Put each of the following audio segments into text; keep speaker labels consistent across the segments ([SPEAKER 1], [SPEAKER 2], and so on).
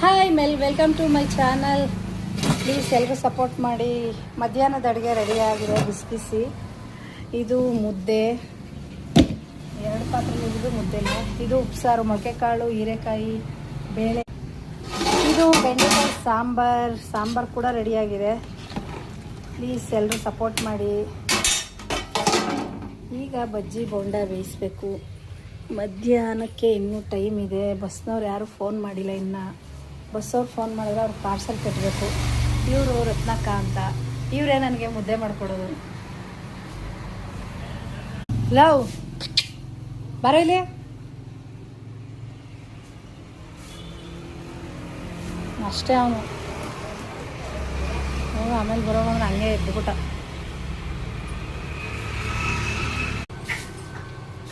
[SPEAKER 1] Hi welcome to my channel. Please ಎಲ್ಲರೂ support ಮಾಡಿ. ಮಧ್ಯಾಹ್ನದ ಅಡುಗೆ ರೆಡಿ ಆಗಿದೆ, ಬಿಸಿ ಬಿಸಿ. ಇದು ಮುದ್ದೆ, 2 ಪಾತ್ರೆಲಿದ್ದು ಮುದ್ದೆನೂ. ಇದು ಉಪ್ಸಾರು, ಮೊಳಕೆಕಾಳು, ಹೀರೆಕಾಯಿ, ಬೇಳೆ. ಇದು ಬೆಂಡೆಕಾಯಿ ಸಾಂಬಾರು ಕೂಡ ರೆಡಿಯಾಗಿದೆ. ಪ್ಲೀಸ್ ಎಲ್ಲರೂ ಸಪೋರ್ಟ್ ಮಾಡಿ. ಈಗ ಬಜ್ಜಿ ಬೋಂಡ ಬೇಯಿಸಬೇಕು. ಮಧ್ಯಾಹ್ನಕ್ಕೆ ಇನ್ನೂ ಟೈಮ್ ಇದೆ. ಬಸ್ನವ್ರು ಯಾರೂ ಫೋನ್ ಮಾಡಿಲ್ಲ ಇನ್ನು. ಬಸ್ಸವ್ರು ಫೋನ್ ಮಾಡಿದ್ರೆ ಅವ್ರು ಪಾರ್ಸಲ್ ಕಟ್ಟಬೇಕು. ಇವರು ರತ್ನಕ್ಕ ಅಂತ, ಇವರೇ ನನಗೆ ಮುದ್ದೆ ಮಾಡಿಕೊಡೋದು. ಲವ್ ಬರೋ ಇಲ್ಲಿ. ಅಷ್ಟೇ ಅವನು ಆಮೇಲೆ ಬರೋಣ ಅಂದ್ರೆ ಹಂಗೆ ಎದ್ದುಬಿಟ್ಟ.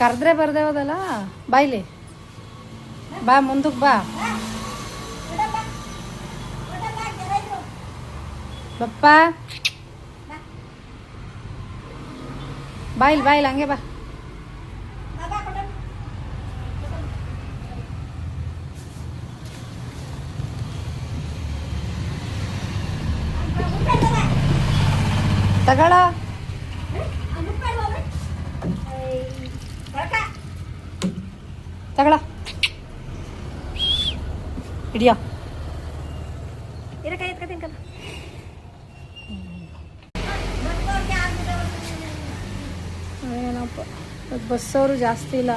[SPEAKER 1] ಕರೆದ್ರೆ ಬರ್ದೇ ಹೋದಲ್ಲ. ಬಾಯ್ಲಿ ಬಾ, ಮುಂದಕ್ಕೆ ಬಾ ಬಪ್ಪ. ಬಾಯಿಲ್ ಹಂಗೆ ಬಾ. ತಗಳ ತಗಳ ಹಿಡಿಯೋ. ಏನಪ್ಪ ಬಸ್ಸವರು ಜಾಸ್ತಿ ಇಲ್ಲ.